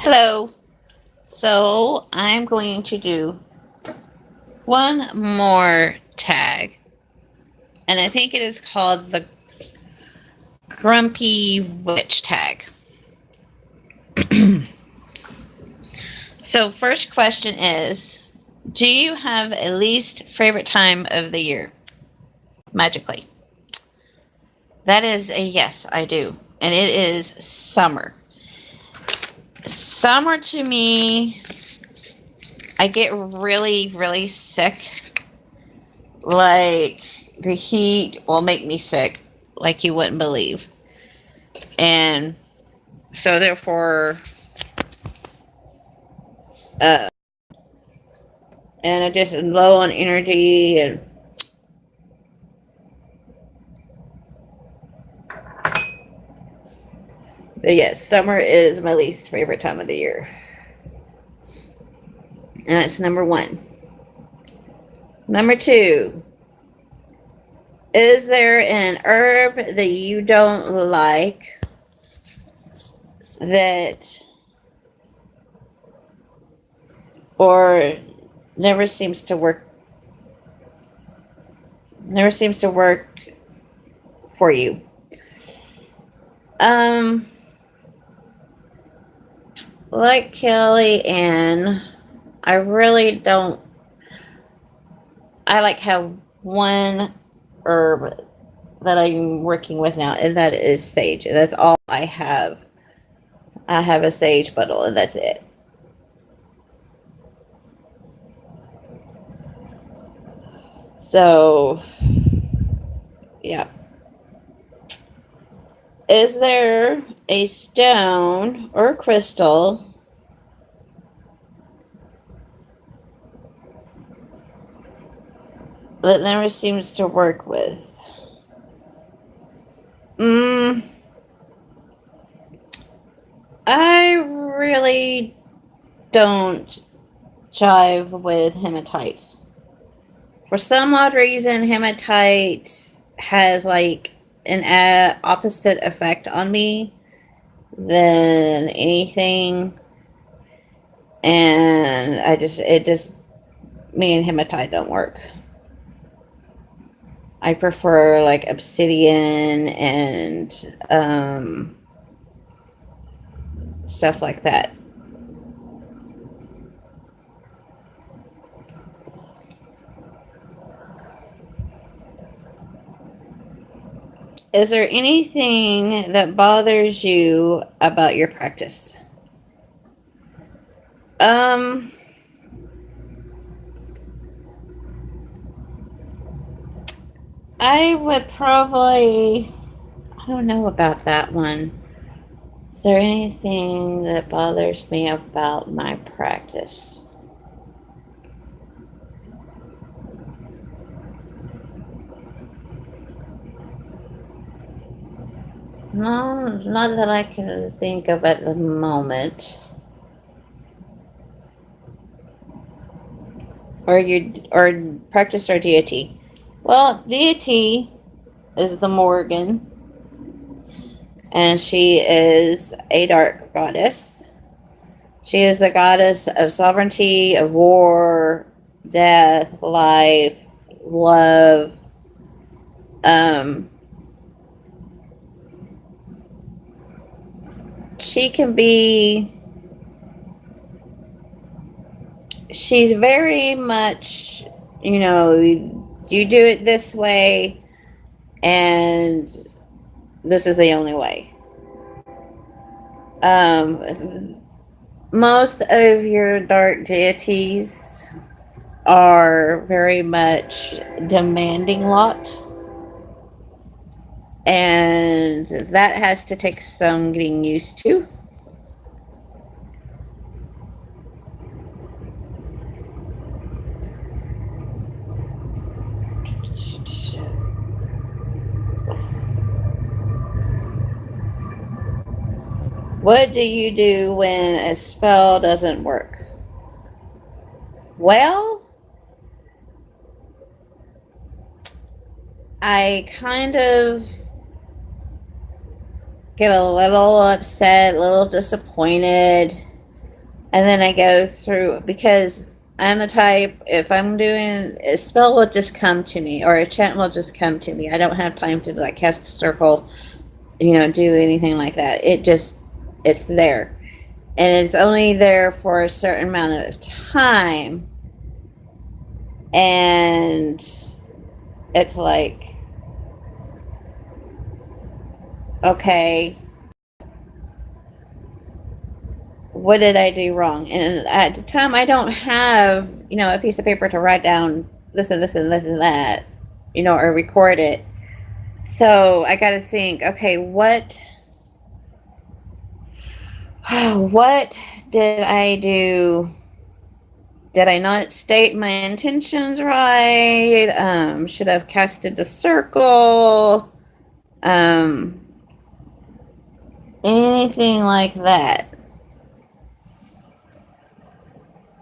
Hello. So I'm going to do one more tag, and I think it is called the Grumpy Witch tag. So, first question is, do you have a least favorite time of the year? Magically. That is a yes, I do. And it is summer. Summer to me, I get really, really sick. Like, the heat will make me sick, like you wouldn't believe. And so, therefore, uh, and I just am low on energy. And but yes, summer is my least favorite time of the year. And that's number one. Number two, is there an herb that you don't like that or never seems to work never seems to work for you? Um like Kelly Ann, I really don't I like have one herb that I'm working with now, and that is sage. And that's all I have. I have a sage bundle, and that's it. So, yeah. Is there a stone or crystal that never seems to work with? Mm, I really don't jive with hematite. For some odd reason, hematite has like an opposite effect on me than anything, and it just me and hematite don't work. I prefer like obsidian and stuff like that. Is there anything that bothers you about your practice? Um, I would probably, I don't know about that one. Is there anything that bothers me about my practice? No, not that I can think of at the moment. Or practice or deity? Well, deity is the Morgan, and she is a dark goddess. She is the goddess of sovereignty, of war, death, life, love. Um, she can be. She's very much, you do it this way, and this is the only way. Most of your dark deities are very much demanding lot, and that has to take some getting used to. What do you do when a spell doesn't work? Well, I kind of get a little upset, a little disappointed. And then I go through, because I'm the type, if I'm doing, a spell will just come to me, or a chant will just come to me. I don't have time to like cast a circle, do anything like that. It's there. And it's only there for a certain amount of time. And it's like, okay, what did I do wrong? And at the time, I don't have, a piece of paper to write down this and this and this and that, or record it. So I got to think, okay, what did I do? Did I not state my intentions right? Should I have casted the circle? Um, Anything like that.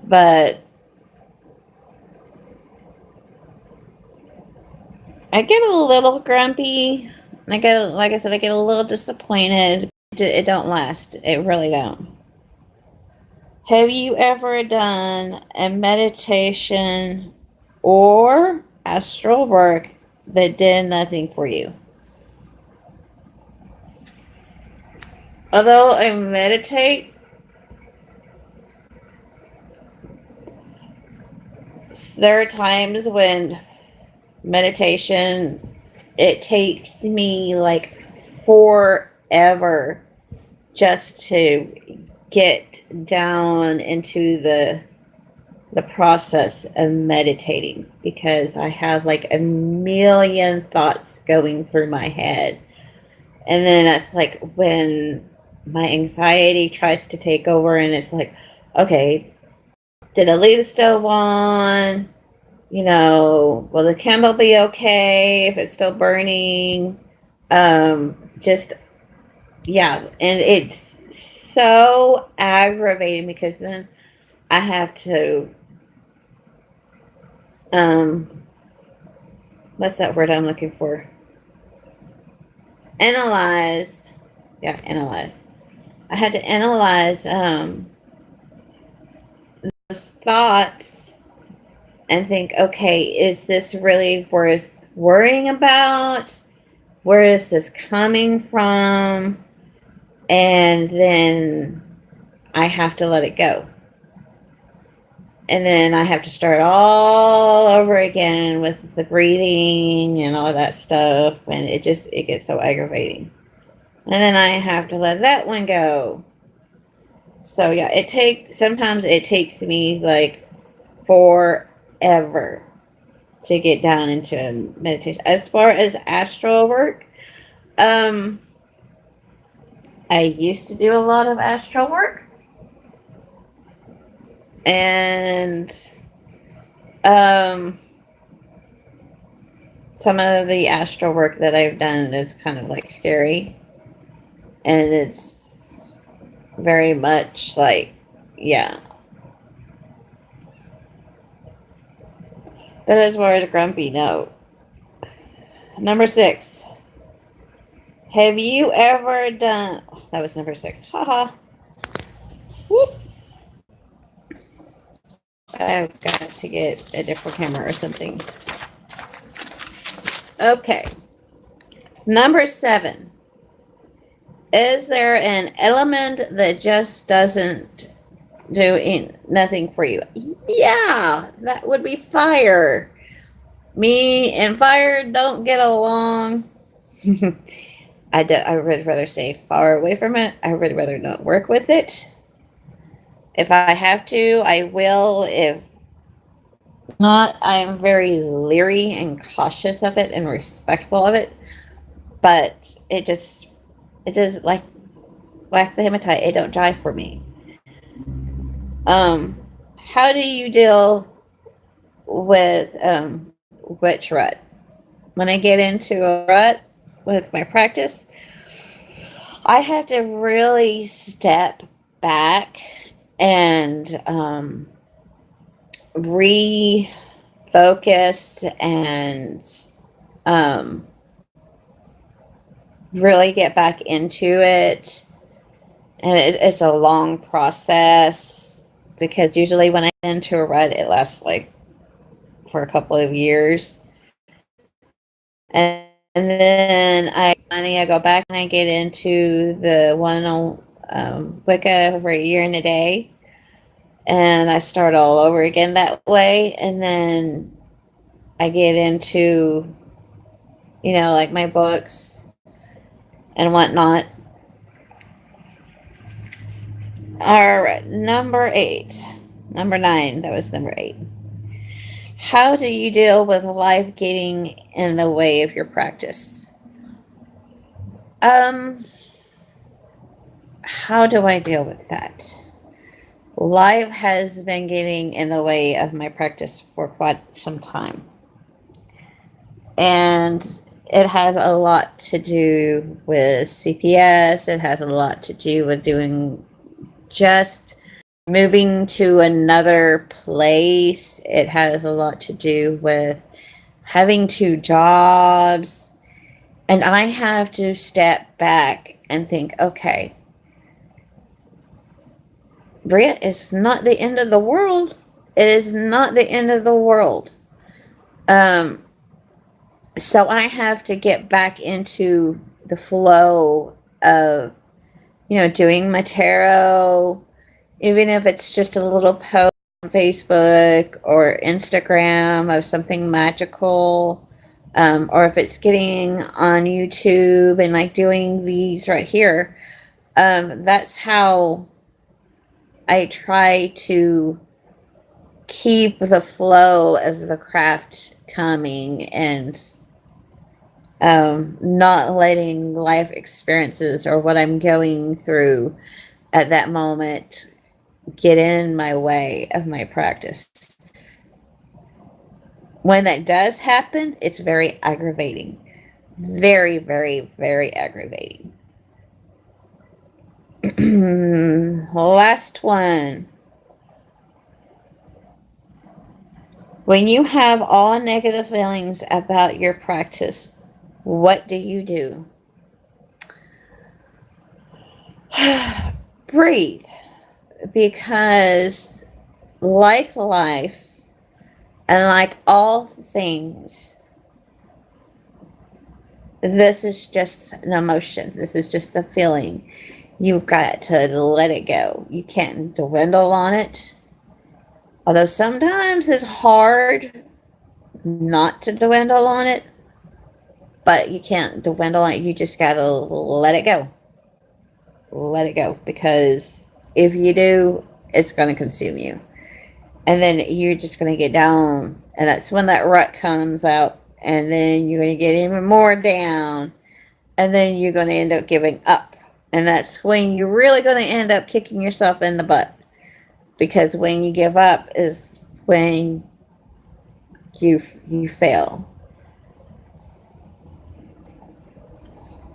But I get a little grumpy. Like I said, I get a little disappointed. It don't last. It really don't. Have you ever done a meditation or astral work that did nothing for you? Although I meditate, there are times when meditation, it takes me like forever just to get down into the process of meditating, because I have like a million thoughts going through my head. And then that's like when my anxiety tries to take over, and it's like, okay, did I leave the stove on? Will the candle be okay if it's still burning? Just, yeah. And it's so aggravating, because then I have to, what's that word I'm looking for? Analyze. Yeah, analyze. I had to analyze those thoughts and think, okay, is this really worth worrying about? Where is this coming from? And then I have to let it go. And then I have to start all over again with the breathing and all that stuff. And it gets so aggravating. And then I have to let that one go. So yeah, sometimes it takes me like forever to get down into meditation. As far as astral work, I used to do a lot of astral work. And some of the astral work that I've done is kind of like scary. And it's very much like, yeah. But as far as grumpy, no. Number 6. Have you ever done... That was number 6. Haha. Whoop. I've got to get a different camera or something. Okay. Number 7. Is there an element that just doesn't do nothing for you? Yeah, that would be fire. Me and fire don't get along. I would rather stay far away from it. I would rather not work with it. If I have to, I will. If not, I'm very leery and cautious of it and respectful of it. But it just like wax the hematite. It don't jive for me. How do you deal with witch rut? When I get into a rut with my practice, I have to really step back and refocus and really get back into it. And it's a long process. because usually when I get into a rut, it lasts like for a couple of years. And then I go back and I get into the one on Wicca for a year and a day. And I start all over again that way. And then I get into, like my books and whatnot. All right, number 8. Number 9, that was number 8. How do you deal with life getting in the way of your practice? How do I deal with that? Life has been getting in the way of my practice for quite some time. And it has a lot to do with CPS. It has a lot to do with doing just moving to another place. It has a lot to do with having 2 jobs. And I have to step back and think, okay, Bria, it's not the end of the world. It is not the end of the world. So I have to get back into the flow of, doing my tarot, even if it's just a little post on Facebook or Instagram of something magical, or if it's getting on YouTube and like doing these right here. That's how I try to keep the flow of the craft coming and not letting life experiences or what I'm going through at that moment get in my way of my practice. When that does happen, it's very aggravating. Very, very, very aggravating. Last one. When you have all negative feelings about your practice, what do you do? Breathe. Because like life and like all things, this is just an emotion. This is just a feeling. You've got to let it go. You can't dwindle on it. Although sometimes it's hard not to dwindle on it, but you can't dwindle on it. You just got to let it go. Let it go. Because if you do, it's going to consume you. And then you're just going to get down. And that's when that rut comes out. And then you're going to get even more down. And then you're going to end up giving up. And that's when you're really going to end up kicking yourself in the butt. Because when you give up is when you fail.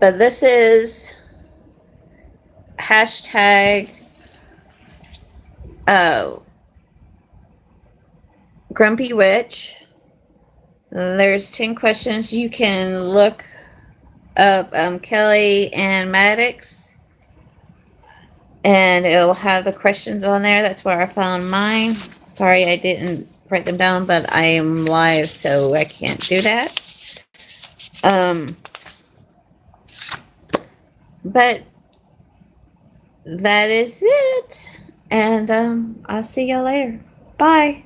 But this is hashtag Grumpy Witch. There's 10 questions. You can look up Kelly and Maddox, and it will have the questions on there. That's where I found mine. Sorry I didn't write them down, but I am live, so I can't do that. But that is it. And I'll see y'all later. Bye.